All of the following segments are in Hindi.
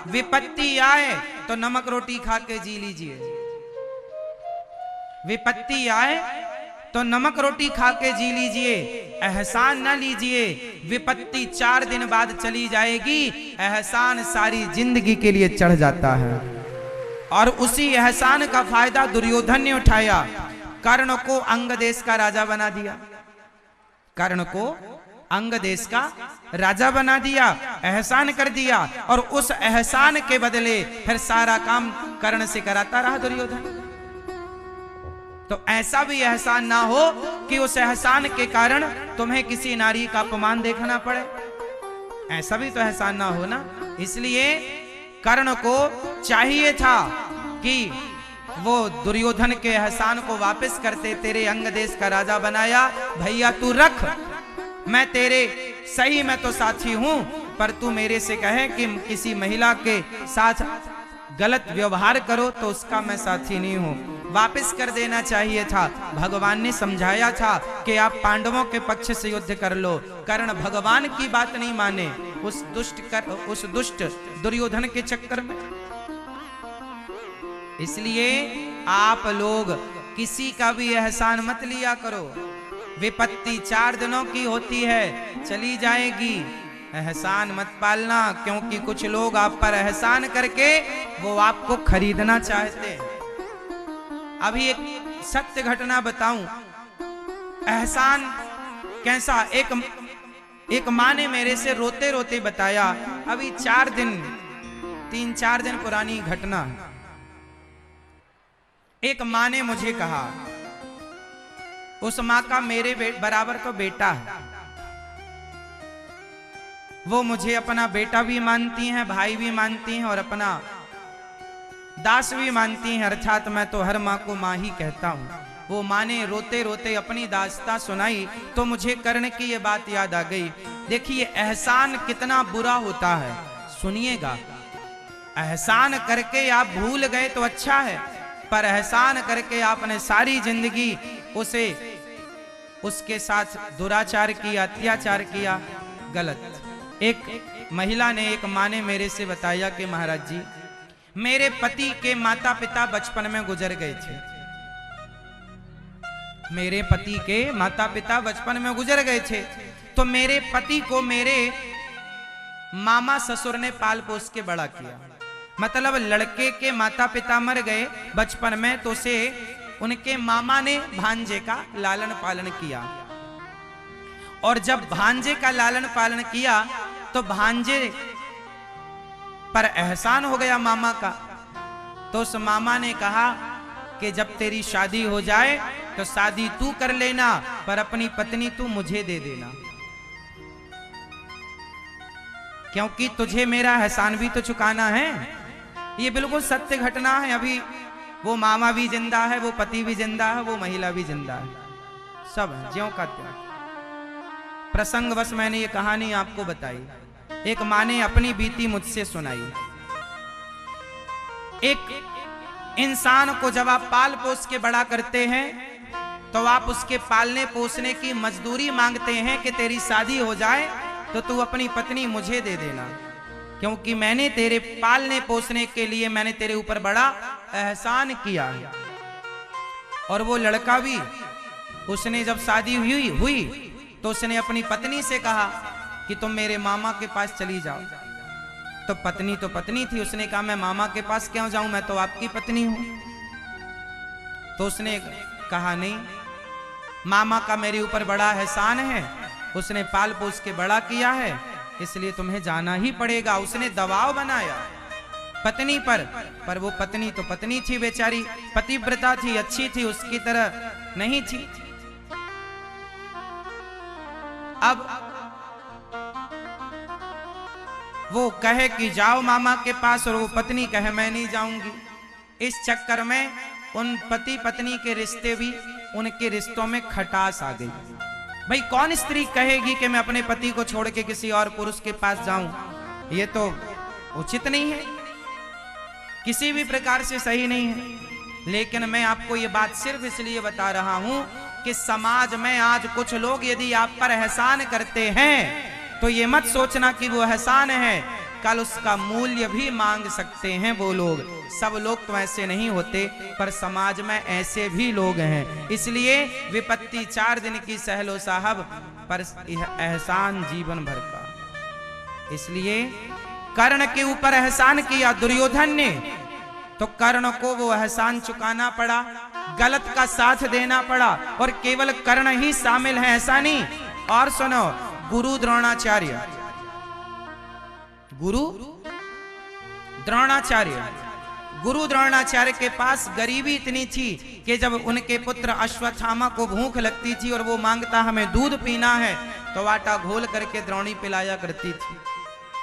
विपत्ति आए तो नमक रोटी खा के जी लीजिए, विपत्ति आए तो नमक रोटी खा के जी लीजिए, एहसान न लीजिए। विपत्ति 4 दिन बाद चली जाएगी, एहसान सारी जिंदगी के लिए चढ़ जाता है। और उसी एहसान का फायदा दुर्योधन ने उठाया, कर्ण को अंग देश का राजा बना दिया, कर्ण को अंग देश का राजा बना दिया, एहसान कर दिया। और उस एहसान के बदले फिर सारा काम कर्ण से कराता रहा दुर्योधन। तो ऐसा भी एहसान ना हो कि उस एहसान के कारण तुम्हें किसी नारी का अपमान देखना पड़े, ऐसा भी तो एहसान ना हो ना। इसलिए कर्ण को चाहिए था कि वो दुर्योधन के एहसान को वापस करते। तेरे अंग देश का राजा बनाया, भैया तू रख, मैं तेरे सही में तो साथी हूं, पर तू मेरे से कहे कि किसी महिला के साथ गलत व्यवहार करो तो उसका मैं साथी नहीं हूं, वापस कर देना चाहिए था। भगवान ने समझाया था कि आप पांडवों के पक्ष से युद्ध कर लो। कर्ण भगवान की बात नहीं माने, उस दुष्ट दुर्योधन के चक्कर में। इसलिए आप लोग किसी का भी एहसान मत लिया करो। विपत्ति 4 दिनों की होती है, चली जाएगी, एहसान मत पालना। क्योंकि कुछ लोग आप पर एहसान करके वो आपको खरीदना चाहते हैं। अभी एक सत्य घटना बताऊं, एहसान कैसा। एक माँ ने मेरे से रोते रोते बताया, अभी 3-4 दिन पुरानी घटना है। एक माँ ने मुझे कहा, उस माँ का मेरे बराबर तो बेटा है, वो मुझे अपना बेटा भी मानती हैं, भाई भी मानती हैं और अपना दास भी मानती हैं, अर्थात मैं तो हर माँ को माँ ही कहता हूँ। वो माँ ने रोते रोते अपनी दास्तां सुनाई तो मुझे कर्ण की ये बात याद आ गई। देखिए एहसान कितना बुरा होता है, सुनिएगा। एहसान करके आप भूल गए तो अच्छा है, पर एहसान करके आपने सारी जिंदगी उसके साथ दुराचार किया, अत्याचार किया, गलत। एक महिला ने, एक माँ ने मेरे से बताया कि महाराज जी, मेरे पति के माता पिता बचपन में गुजर गए थे, मेरे पति के माता पिता बचपन में गुजर गए थे, तो मेरे पति को मेरे मामा ससुर ने पाल पोस के बड़ा किया। मतलब लड़के के माता पिता मर गए बचपन में, तो उसे उनके मामा ने भांजे का लालन पालन किया। और जब भांजे का लालन पालन किया तो भांजे पर एहसान हो गया मामा का। तो उस मामा ने कहा कि जब तेरी शादी हो जाए तो शादी तू कर लेना, पर अपनी पत्नी तू मुझे दे देना, क्योंकि तुझे मेरा एहसान भी तो चुकाना है। ये बिल्कुल सत्य घटना है। अभी वो मामा भी जिंदा है, वो पति भी जिंदा है, वो महिला भी जिंदा है, सब है ज्यों का त्यों। प्रसंगवश मैंने ये कहानी आपको बताई। एक माँ ने अपनी बीती मुझसे सुनाई। एक इंसान को जब आप पाल पोस के बड़ा करते हैं तो आप उसके पालने पोसने की मजदूरी मांगते हैं कि तेरी शादी हो जाए तो तू अपनी पत्नी मुझे दे देना, क्योंकि मैंने तेरे पालने पोसने के लिए मैंने तेरे ऊपर बड़ा एहसान किया है। और वो लड़का भी, उसने जब शादी हुई तो उसने अपनी पत्नी से कहा कि तुम मेरे मामा के पास चली जाओ। तो पत्नी थी, उसने कहा मैं मामा के पास क्यों जाऊं, मैं तो आपकी पत्नी हूं। तो उसने कहा नहीं, मामा का मेरे ऊपर बड़ा एहसान है, उसने पाल पोस के बड़ा किया है, इसलिए तुम्हें जाना ही पड़ेगा। उसने दबाव बनाया पत्नी पर वो पत्नी तो पत्नी थी बेचारी, पतिव्रता थी, अच्छी थी, उसकी तरह नहीं थी। अब वो कहे कि जाओ मामा के पास और वो पत्नी कहे मैं नहीं जाऊंगी। इस चक्कर में उन पति पत्नी के रिश्ते भी, उनके रिश्तों में खटास आ गई। भाई कौन स्त्री कहेगी कि मैं अपने पति को छोड़ के किसी और पुरुष के पास जाऊं, ये तो उचित नहीं है, किसी भी प्रकार से सही नहीं है। लेकिन मैं आपको ये बात सिर्फ इसलिए बता रहा हूं कि समाज में आज कुछ लोग यदि आप पर एहसान करते हैं तो ये मत सोचना कि वो एहसान है, कल उसका मूल्य भी मांग सकते हैं वो लोग। सब लोग तो ऐसे नहीं होते, पर समाज में ऐसे भी लोग हैं। इसलिए विपत्ति 4 दिन की सहलो साहब, पर यह एहसान जीवन भर का। इसलिए कर्ण के ऊपर एहसान किया दुर्योधन ने, तो कर्ण को वो एहसान चुकाना पड़ा, गलत का साथ देना पड़ा। और केवल कर्ण ही शामिल है ऐसा नहीं। और सुनो, गुरु द्रोणाचार्य, गुरु द्रोणाचार्य के पास गरीबी इतनी थी कि जब उनके पुत्र अश्वत्थामा को भूख लगती थी और वो मांगता हमें दूध पीना है, तो आटा घोल करके द्रोणी पिलाया करती थी।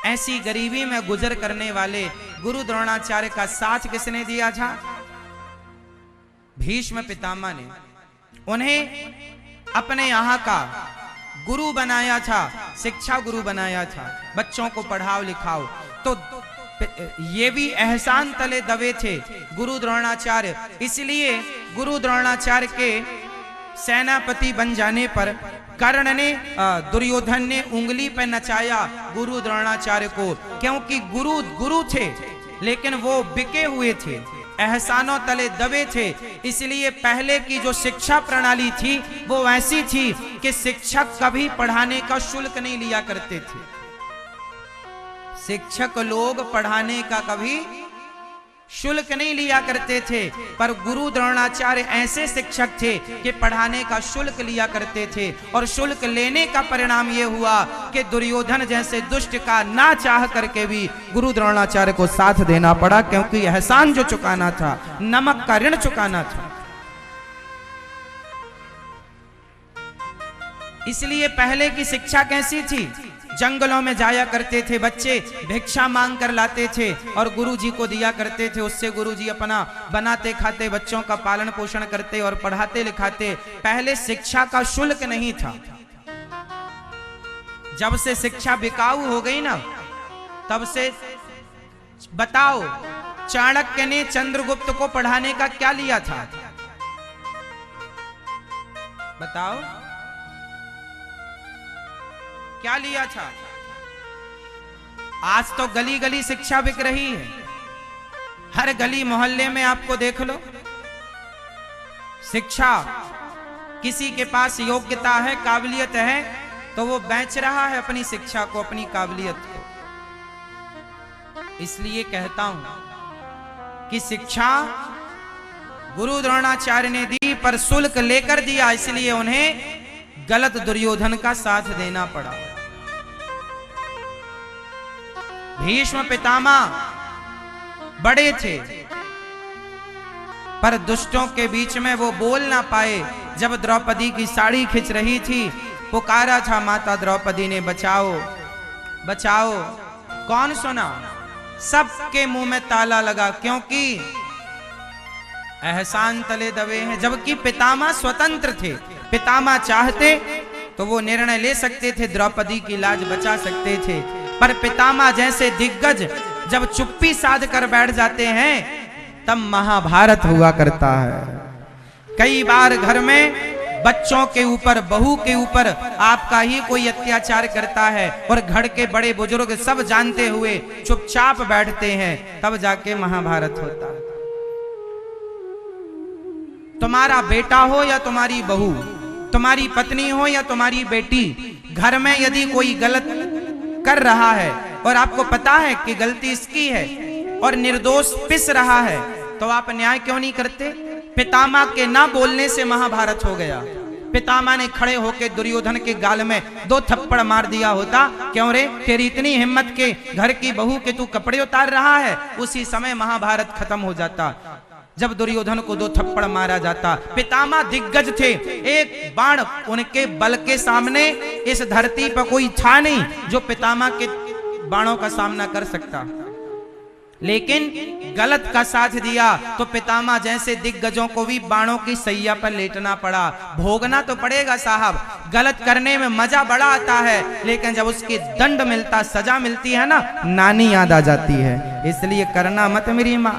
ऐसी गरीबी में गुजर करने वाले गुरु द्रोणाचार्य का साथ किसने दिया था? भीष्म पितामह ने। उन्हें अपने यहाँ का गुरु बनाया था, शिक्षा गुरु बनाया था, बच्चों को पढ़ाओ लिखाओ। तो ये भी एहसान तले दबे थे गुरु द्रोणाचार्य। इसलिए गुरु द्रोणाचार्य के सेनापति बन जाने पर कर्ण ने, दुर्योधन ने उंगली पर नचाया गुरु द्रोणाचार्य को, क्योंकि गुरु थे लेकिन वो बिके हुए थे, एहसानों तले दबे थे। इसलिए पहले की जो शिक्षा प्रणाली थी वो ऐसी थी कि शिक्षक कभी पढ़ाने का शुल्क नहीं लिया करते थे। शिक्षक लोग पढ़ाने का कभी शुल्क नहीं लिया करते थे, पर गुरु द्रोणाचार्य ऐसे शिक्षक थे कि पढ़ाने का शुल्क लिया करते थे। और शुल्क लेने का परिणाम यह हुआ कि दुर्योधन जैसे दुष्ट का ना चाह करके भी गुरु द्रोणाचार्य को साथ देना पड़ा, क्योंकि एहसान जो चुकाना था, नमक का ऋण चुकाना था। इसलिए पहले की शिक्षा कैसी थी? जंगलों में जाया करते थे बच्चे, भिक्षा मांग कर लाते थे और गुरुजी को दिया करते थे। उससे गुरुजी अपना बनाते खाते, बच्चों का पालन पोषण करते और पढ़ाते लिखाते। पहले शिक्षा का शुल्क नहीं था। जब से शिक्षा बिकाऊ हो गई ना, तब से बताओ, चाणक्य ने चंद्रगुप्त को पढ़ाने का क्या लिया था? बताओ क्या लिया था? आज तो गली गली शिक्षा बिक रही है। हर गली मोहल्ले में आपको देख लो, शिक्षा। किसी के पास योग्यता है, काबिलियत है, तो वो बेच रहा है अपनी शिक्षा को, अपनी काबिलियत को। इसलिए कहता हूं कि शिक्षा गुरु द्रोणाचार्य ने दी, पर शुल्क लेकर दिया। इसलिए उन्हें गलत दुर्योधन का साथ देना पड़ा। भीष्म पितामह बड़े थे, पर दुष्टों के बीच में वो बोल ना पाए। जब द्रौपदी की साड़ी खिंच रही थी, पुकारा था माता द्रौपदी ने, बचाओ बचाओ। कौन सुना? सबके मुंह में ताला लगा, क्योंकि एहसान तले दबे हैं। जबकि पितामह स्वतंत्र थे, पितामह चाहते तो वो निर्णय ले सकते थे, द्रौपदी की लाज बचा सकते थे। पर पितामह जैसे दिग्गज जब चुप्पी साध कर बैठ जाते हैं, तब महाभारत हुआ करता है। कई बार घर में बच्चों के ऊपर, बहू के ऊपर आपका ही कोई अत्याचार करता है और घर के बड़े बुजुर्ग सब जानते हुए चुपचाप बैठते हैं, तब जाके महाभारत होता है। तुम्हारा बेटा हो या तुम्हारी बहू, तुम्हारी पत्नी हो या तुम्हारी बेटी, घर में यदि कोई गलत कर रहा है और आपको पता है कि गलती इसकी है और निर्दोष पिस रहा है, तो आप न्याय क्यों नहीं करते? पितामह के ना बोलने से महाभारत हो गया। पितामह ने खड़े होकर दुर्योधन के गाल में 2 थप्पड़ मार दिया होता, क्यों रे, तेरी इतनी हिम्मत के घर की बहू के तू कपड़े उतार रहा है, उसी समय महाभारत खत्म हो जाता। जब दुर्योधन को 2 थप्पड़ मारा जाता। पितामह दिग्गज थे, एक बाण उनके बल के सामने इस धरती पर कोई था नहीं जो पितामह के बाणों का सामना कर सकता। लेकिन गलत का साथ दिया तो पितामह जैसे दिग्गजों को भी बाणों की सैया पर लेटना पड़ा। भोगना तो पड़ेगा साहब, गलत करने में मजा बड़ा आता है, लेकिन जब उसकी दंड मिलता, सजा मिलती है ना, नानी याद आ जाती है। इसलिए करना मत मेरी माँ।